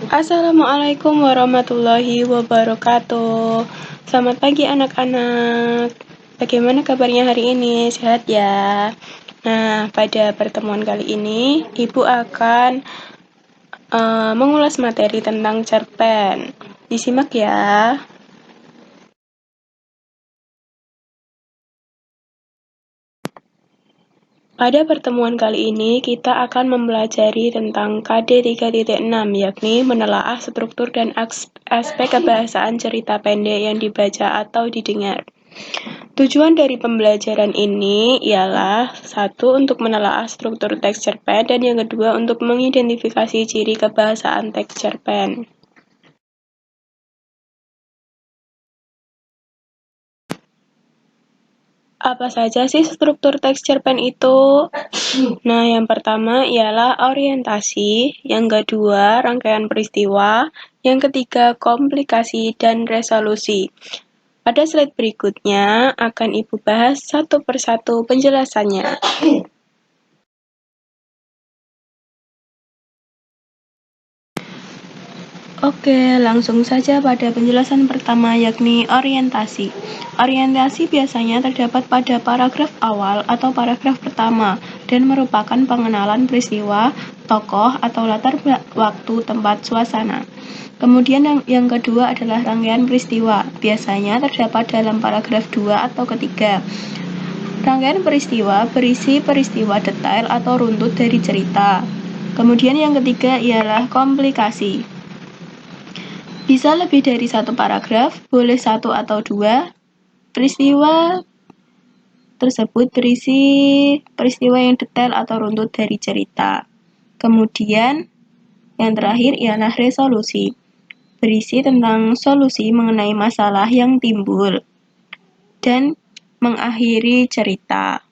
Assalamualaikum warahmatullahi wabarakatuh. Selamat pagi anak-anak. Bagaimana kabarnya hari ini? Sehat ya? Nah, pada pertemuan kali ini, Ibu akan mengulas materi tentang cerpen. Disimak ya. Pada pertemuan kali ini, kita akan mempelajari tentang KD 3.6, yakni menelaah struktur dan aspek kebahasaan cerita pendek yang dibaca atau didengar. Tujuan dari pembelajaran ini ialah satu, untuk menelaah struktur teks cerpen, dan yang kedua, untuk mengidentifikasi ciri kebahasaan teks cerpen. Apa saja sih struktur teks cerpen itu? Nah, yang pertama ialah orientasi, yang kedua rangkaian peristiwa, yang ketiga komplikasi dan resolusi. Pada slide berikutnya akan Ibu bahas satu persatu penjelasannya. Oke, langsung saja pada penjelasan pertama, yakni orientasi. Orientasi biasanya terdapat pada paragraf awal atau paragraf pertama dan merupakan pengenalan peristiwa, tokoh, atau latar waktu, tempat, suasana. Kemudian yang kedua adalah rangkaian peristiwa. Biasanya terdapat dalam paragraf 2 atau ketiga. Rangkaian peristiwa berisi peristiwa detail atau runtut dari cerita. Kemudian yang ketiga ialah komplikasi. Bisa lebih dari satu paragraf, boleh satu atau dua. Peristiwa tersebut berisi peristiwa yang detail atau runtut dari cerita. Kemudian yang terakhir ialah resolusi. Berisi tentang solusi mengenai masalah yang timbul dan mengakhiri cerita.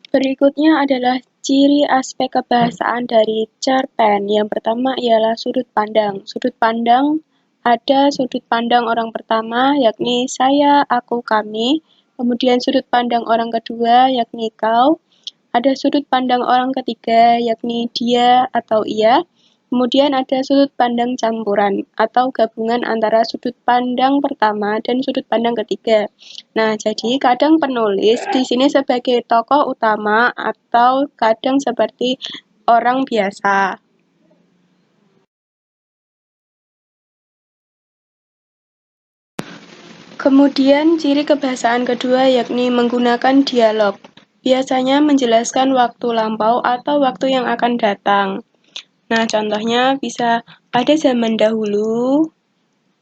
Berikutnya adalah ciri aspek kebahasaan dari cerpen. Yang pertama ialah sudut pandang. Sudut pandang ada sudut pandang orang pertama, yakni saya, aku, kami. Kemudian sudut pandang orang kedua, yakni kau. Ada sudut pandang orang ketiga, yakni dia atau ia. Kemudian ada sudut pandang campuran atau gabungan antara sudut pandang pertama dan sudut pandang ketiga. Nah, jadi kadang penulis di sini sebagai tokoh utama atau kadang seperti orang biasa. Kemudian ciri kebahasaan kedua yakni menggunakan dialog. Biasanya menjelaskan waktu lampau atau waktu yang akan datang. Nah, contohnya bisa pada zaman dahulu,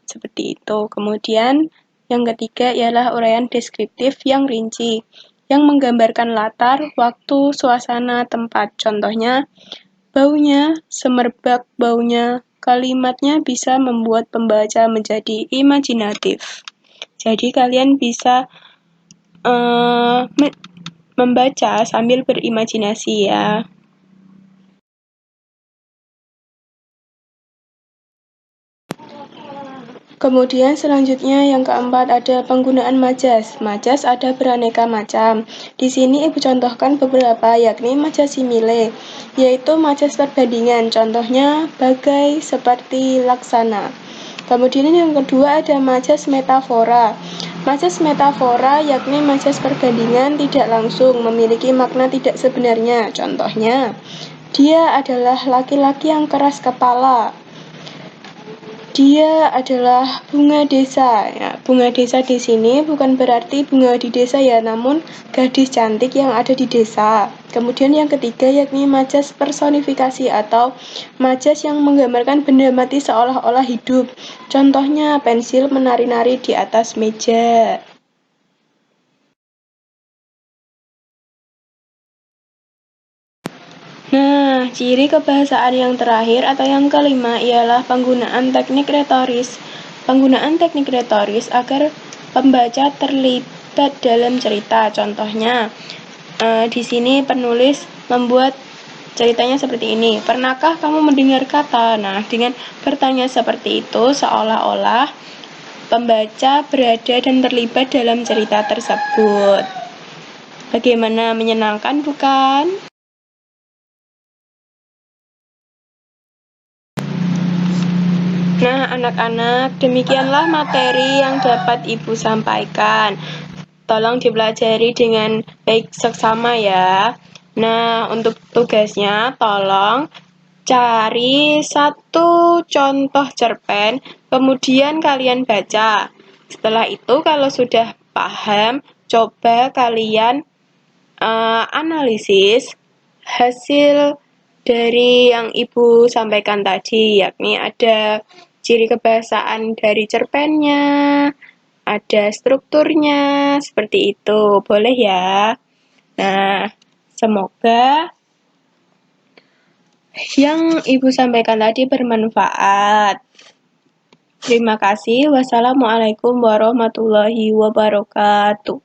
seperti itu. Kemudian, yang ketiga ialah uraian deskriptif yang rinci, yang menggambarkan latar, waktu, suasana, tempat. Contohnya, baunya, semerbak baunya, kalimatnya bisa membuat pembaca menjadi imajinatif. Jadi, kalian bisa membaca sambil berimajinasi ya. Kemudian selanjutnya yang keempat ada penggunaan majas. Majas ada beraneka macam. Di sini Ibu contohkan beberapa, yakni majas simile, yaitu majas perbandingan. Contohnya bagai, seperti, laksana. Kemudian yang kedua ada majas metafora. Majas metafora yakni majas perbandingan tidak langsung, memiliki makna tidak sebenarnya. Contohnya, dia adalah laki-laki yang keras kepala. Dia adalah bunga desa. Ya, bunga desa di sini bukan berarti bunga di desa ya, namun gadis cantik yang ada di desa. Kemudian yang ketiga yakni majas personifikasi atau majas yang menggambarkan benda mati seolah-olah hidup. Contohnya pensil menari-nari di atas meja. Nah, ciri kebahasaan yang terakhir atau yang kelima ialah penggunaan teknik retoris. Penggunaan teknik retoris agar pembaca terlibat dalam cerita. Contohnya, di sini penulis membuat ceritanya seperti ini. Pernahkah kamu mendengar kata? Nah, dengan bertanya seperti itu, seolah-olah pembaca berada dan terlibat dalam cerita tersebut. Bagaimana, menyenangkan bukan? Nah, anak-anak, demikianlah materi yang dapat Ibu sampaikan. Tolong dipelajari dengan baik seksama ya. Nah, untuk tugasnya tolong cari satu contoh cerpen, kemudian kalian baca. Setelah itu kalau sudah paham, coba kalian analisis hasil dari yang Ibu sampaikan tadi, yakni ada ciri kebahasaan dari cerpennya, ada strukturnya, seperti itu. Boleh ya? Nah, semoga yang Ibu sampaikan tadi bermanfaat. Terima kasih. Wassalamualaikum warahmatullahi wabarakatuh.